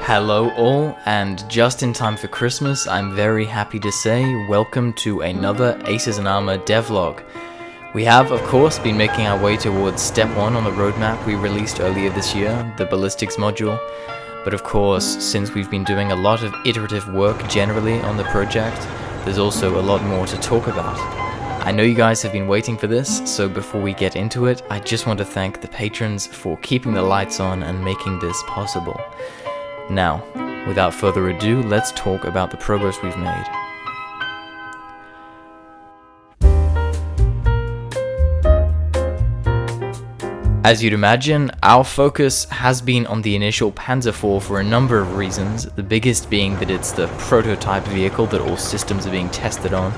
Hello all, and just in time for Christmas, I'm very happy to say welcome to another Aces Armour devlog. We have, of course, been making our way towards step 1 on the roadmap we released earlier this year, the Ballistics module. But of course, since we've been doing a lot of iterative work generally on the project, there's also a lot more to talk about. I know you guys have been waiting for this, so before we get into it, I just want to thank the patrons for keeping the lights on and making this possible. Now, without further ado, let's talk about the progress we've made. As you'd imagine, our focus has been on the initial Panzer IV for a number of reasons, the biggest being that it's the prototype vehicle that all systems are being tested on.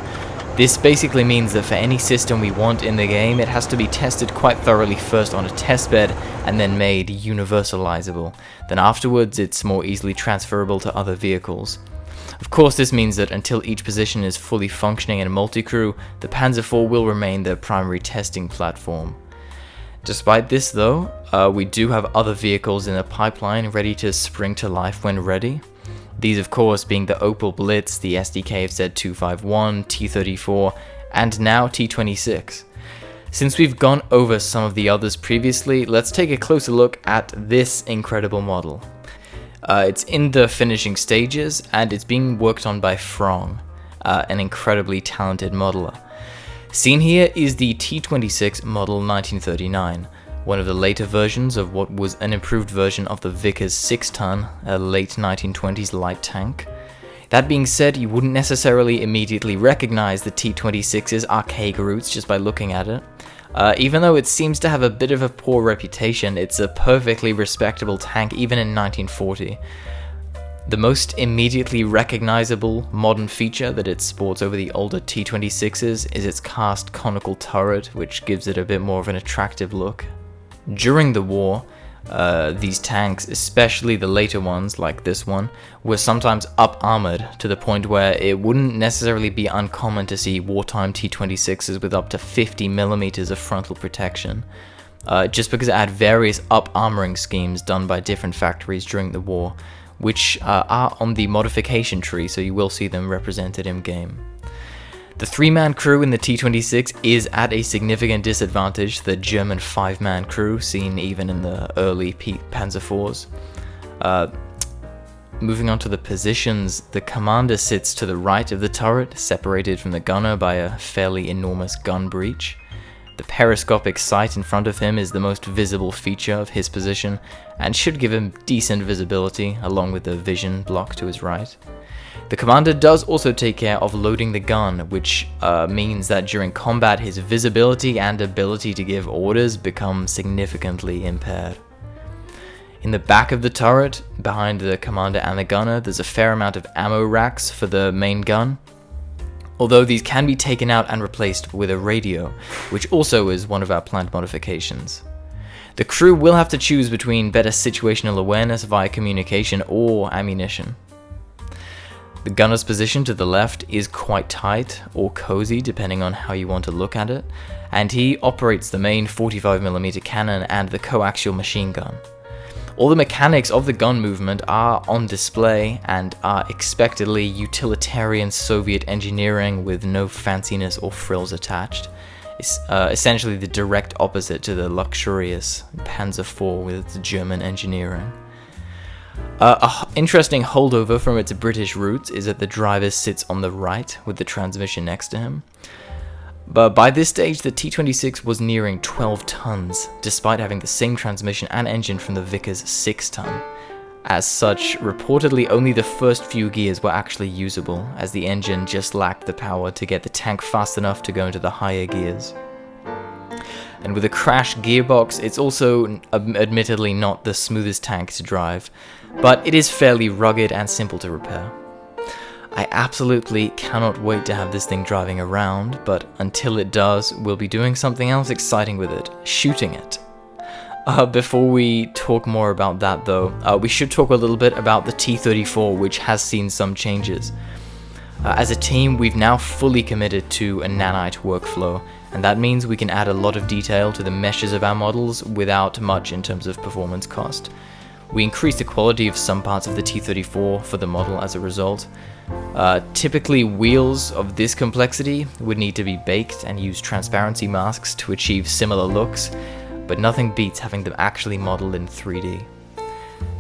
This basically means that for any system we want in the game, it has to be tested quite thoroughly first on a testbed and then made universalizable. Then afterwards, it's more easily transferable to other vehicles. Of course, this means that until each position is fully functioning in multi-crew, the Panzer IV will remain the primary testing platform. Despite this though, we do have other vehicles in the pipeline ready to spring to life when ready. These of course being the Opel Blitz, the SDK of Z251, T34, and now T26. Since we've gone over some of the others previously, let's take a closer look at this incredible model. It's in the finishing stages and it's being worked on by Frong, an incredibly talented modeler. Seen here is the T26 model 1939, one of the later versions of what was an improved version of the Vickers 6-ton, a late 1920s light tank. That being said, you wouldn't necessarily immediately recognize the T26's archaic roots just by looking at it. Even though it seems to have a bit of a poor reputation, it's a perfectly respectable tank even in 1940. The most immediately recognizable modern feature that it sports over the older T26s is its cast conical turret, which gives it a bit more of an attractive look. During the war, these tanks, especially the later ones like this one, were sometimes up-armored to the point where it wouldn't necessarily be uncommon to see wartime T26s with up to 50mm of frontal protection, just because it had various up-armoring schemes done by different factories during the war, which are on the modification tree, so you will see them represented in-game. The 3-man crew in the T26 is at a significant disadvantage to the German 5-man crew seen even in the early Panzer IVs. Moving on to the positions, the commander sits to the right of the turret, separated from the gunner by a fairly enormous gun breech. The periscopic sight in front of him is the most visible feature of his position and should give him decent visibility along with the vision block to his right. The commander does also take care of loading the gun, which means that during combat his visibility and ability to give orders become significantly impaired. In the back of the turret, behind the commander and the gunner, there's a fair amount of ammo racks for the main gun, although these can be taken out and replaced with a radio, which also is one of our planned modifications. The crew will have to choose between better situational awareness via communication or ammunition. The gunner's position to the left is quite tight or cozy depending on how you want to look at it, and he operates the main 45mm cannon and the coaxial machine gun. All the mechanics of the gun movement are on display and are expectedly utilitarian Soviet engineering with no fanciness or frills attached. It's essentially the direct opposite to the luxurious Panzer IV with its German engineering. An interesting holdover from its British roots is that the driver sits on the right with the transmission next to him. But by this stage the T26 was nearing 12 tons, despite having the same transmission and engine from the Vickers 6-ton. As such, reportedly only the first few gears were actually usable, as the engine just lacked the power to get the tank fast enough to go into the higher gears. And with a crash gearbox, it's also admittedly not the smoothest tank to drive, but it is fairly rugged and simple to repair. I absolutely cannot wait to have this thing driving around, but until it does, we'll be doing something else exciting with it, shooting it. Before we talk more about that though, we should talk a little bit about the T34, which has seen some changes. As a team, we've now fully committed to a nanite workflow, and that means we can add a lot of detail to the meshes of our models without much in terms of performance cost. We increased the quality of some parts of the T-34 for the model as a result. Typically, wheels of this complexity would need to be baked and use transparency masks to achieve similar looks, but nothing beats having them actually modeled in 3D.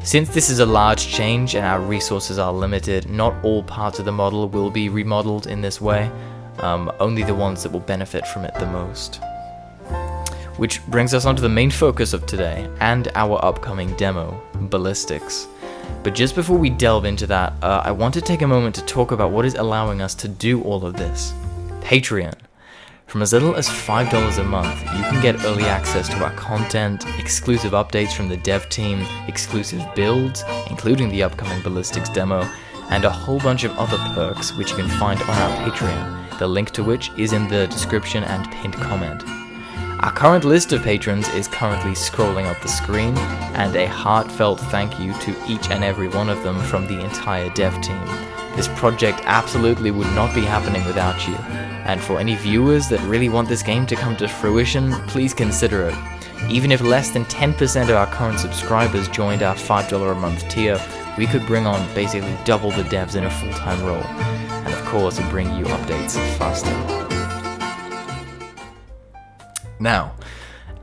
Since this is a large change and our resources are limited, not all parts of the model will be remodeled in this way, only the ones that will benefit from it the most. Which brings us on to the main focus of today, and our upcoming demo, Ballistics. But just before we delve into that, I want to take a moment to talk about what is allowing us to do all of this. Patreon. From as little as $5 a month, you can get early access to our content, exclusive updates from the dev team, exclusive builds, including the upcoming Ballistics demo, and a whole bunch of other perks which you can find on our Patreon, the link to which is in the description and pinned comment. Our current list of patrons is currently scrolling up the screen, and a heartfelt thank you to each and every one of them from the entire dev team. This project absolutely would not be happening without you, and for any viewers that really want this game to come to fruition, please consider it. Even if less than 10% of our current subscribers joined our $5 a month tier, we could bring on basically double the devs in a full-time role, and of course bring you updates faster. Now,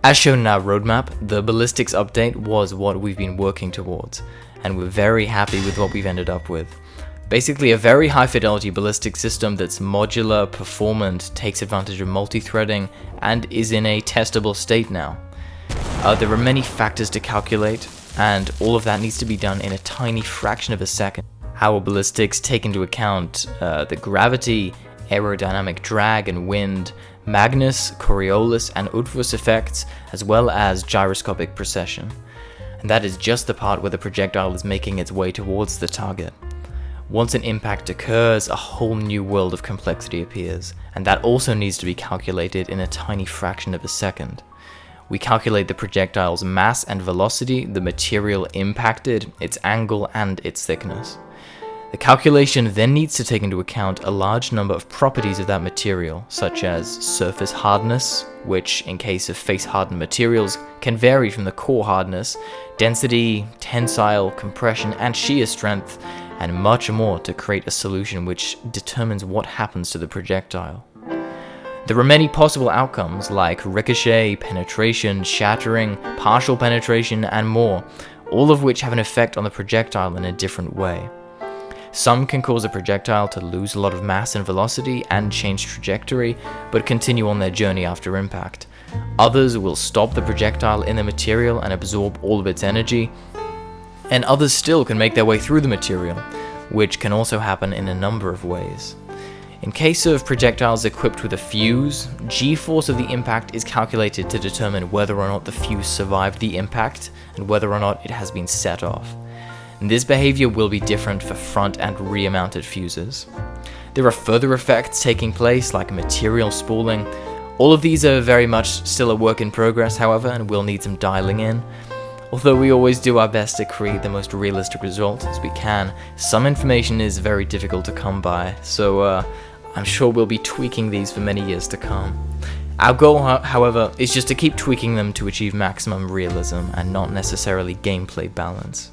as shown in our roadmap, the Ballistics update was what we've been working towards, and we're very happy with what we've ended up with. Basically a very high fidelity ballistic system that's modular, performant, takes advantage of multi-threading, and is in a testable state now. There are many factors to calculate, and all of that needs to be done in a tiny fraction of a second. Our ballistics take into account the gravity, aerodynamic drag and wind, Magnus, Coriolis, and Udvus effects, as well as gyroscopic precession. And that is just the part where the projectile is making its way towards the target. Once an impact occurs, a whole new world of complexity appears, and that also needs to be calculated in a tiny fraction of a second. We calculate the projectile's mass and velocity, the material impacted, its angle, and its thickness. The calculation then needs to take into account a large number of properties of that material, such as surface hardness, which in case of face-hardened materials can vary from the core hardness, density, tensile, compression, and shear strength, and much more to create a solution which determines what happens to the projectile. There are many possible outcomes like ricochet, penetration, shattering, partial penetration, and more, all of which have an effect on the projectile in a different way. Some can cause a projectile to lose a lot of mass and velocity and change trajectory, but continue on their journey after impact. Others will stop the projectile in the material and absorb all of its energy, and others still can make their way through the material, which can also happen in a number of ways. In case of projectiles equipped with a fuse, G-force of the impact is calculated to determine whether or not the fuse survived the impact and whether or not it has been set off. This behavior will be different for front and rear mounted fuses. There are further effects taking place like material spooling. All of these are very much still a work in progress, however, and will need some dialing in. Although we always do our best to create the most realistic result as we can, some information is very difficult to come by, so I'm sure we'll be tweaking these for many years to come. Our goal, however, is just to keep tweaking them to achieve maximum realism and not necessarily gameplay balance.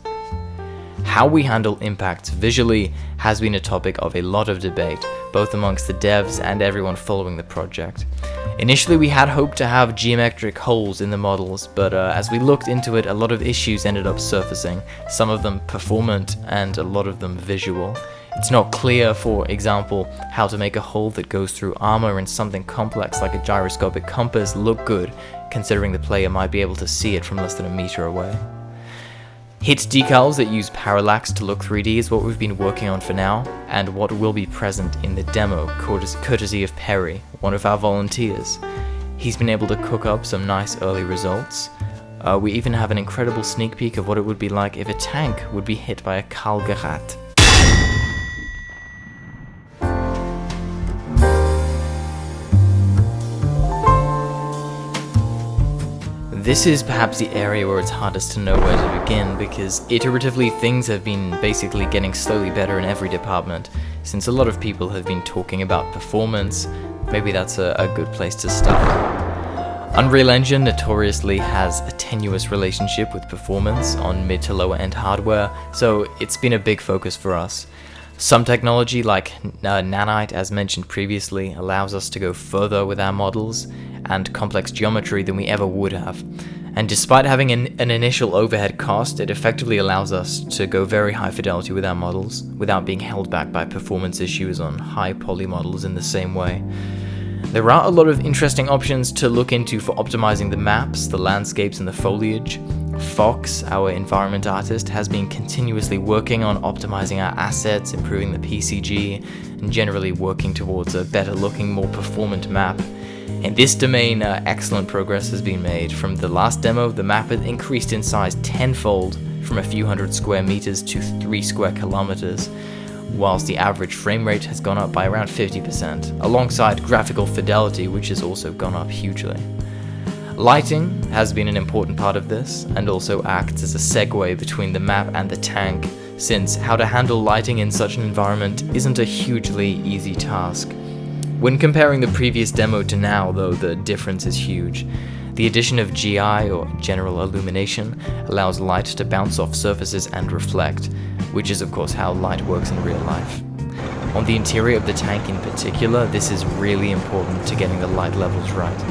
How we handle impacts visually has been a topic of a lot of debate, both amongst the devs and everyone following the project. Initially we had hoped to have geometric holes in the models, but as we looked into it, a lot of issues ended up surfacing, some of them performant and a lot of them visual. It's not clear, for example, how to make a hole that goes through armor in something complex like a gyroscopic compass look good, considering the player might be able to see it from less than a meter away. Hit decals that use parallax to look 3D is what we've been working on for now, and what will be present in the demo, courtesy of Perry, one of our volunteers. He's been able to cook up some nice early results. We even have an incredible sneak peek of what it would be like if a tank would be hit by a Kalgerat. This is perhaps the area where it's hardest to know where to begin, because iteratively things have been basically getting slowly better in every department. Since a lot of people have been talking about performance, maybe that's a good place to start. Unreal Engine notoriously has a tenuous relationship with performance on mid to lower end hardware, so it's been a big focus for us. Some technology like nanite, as mentioned previously, allows us to go further with our models and complex geometry than we ever would have. And despite having an initial overhead cost, it effectively allows us to go very high fidelity with our models without being held back by performance issues on high poly models in the same way. There are a lot of interesting options to look into for optimizing the maps, the landscapes, and the foliage. Fox, our environment artist, has been continuously working on optimizing our assets, improving the PCG, and generally working towards a better looking, more performant map. In this domain, excellent progress has been made. From the last demo, the map has increased in size tenfold, from a few hundred square meters to 3 square kilometers, whilst the average frame rate has gone up by around 50%, alongside graphical fidelity, which has also gone up hugely. Lighting has been an important part of this, and also acts as a segue between the map and the tank, since how to handle lighting in such an environment isn't a hugely easy task. When comparing the previous demo to now, though, the difference is huge. The addition of GI, or general illumination, allows light to bounce off surfaces and reflect, which is of course how light works in real life. On the interior of the tank in particular, this is really important to getting the light levels right,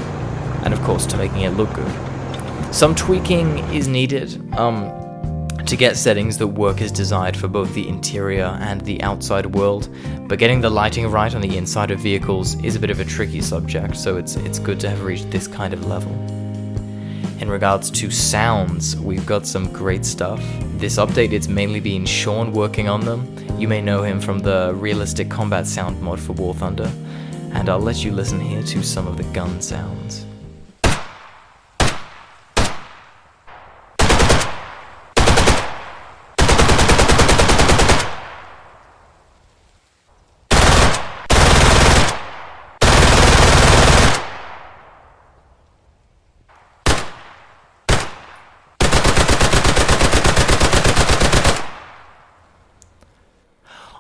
and of course to making it look good. Some tweaking is needed to get settings that work as desired for both the interior and the outside world, but getting the lighting right on the inside of vehicles is a bit of a tricky subject, so it's good to have reached this kind of level. In regards to sounds, we've got some great stuff. This update, it's mainly been Sean working on them. You may know him from the realistic combat sound mod for War Thunder, and I'll let you listen here to some of the gun sounds.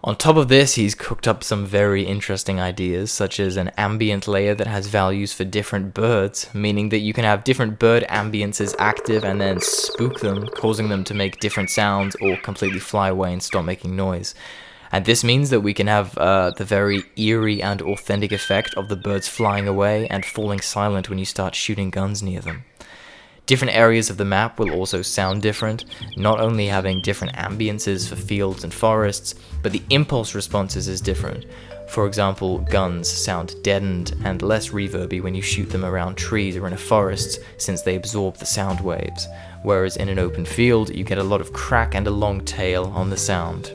On top of this, he's cooked up some very interesting ideas, such as an ambient layer that has values for different birds, meaning that you can have different bird ambiences active and then spook them, causing them to make different sounds or completely fly away and stop making noise. And this means that we can have the very eerie and authentic effect of the birds flying away and falling silent when you start shooting guns near them. Different areas of the map will also sound different, not only having different ambiences for fields and forests, but the impulse responses is different. For example, guns sound deadened and less reverby when you shoot them around trees or in a forest, since they absorb the sound waves, whereas in an open field you get a lot of crack and a long tail on the sound.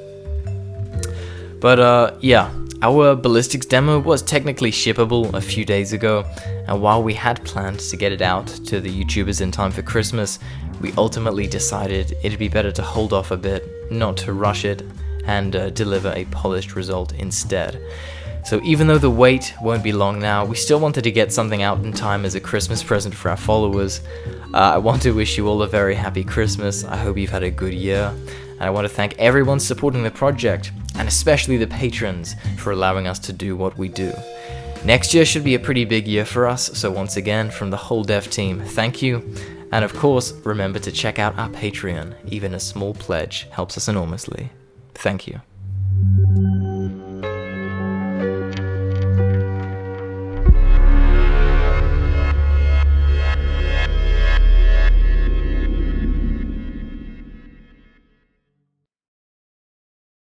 But yeah, our Ballistics demo was technically shippable a few days ago, and while we had planned to get it out to the YouTubers in time for Christmas, we ultimately decided it'd be better to hold off a bit, not to rush it, and deliver a polished result instead. So even though the wait won't be long now, we still wanted to get something out in time as a Christmas present for our followers. I want to wish you all a very happy Christmas. I hope you've had a good year. And I want to thank everyone supporting the project, and especially the patrons for allowing us to do what we do. Next year should be a pretty big year for us, so once again, from the whole dev team, thank you. And of course, remember to check out our Patreon. Even a small pledge helps us enormously. Thank you.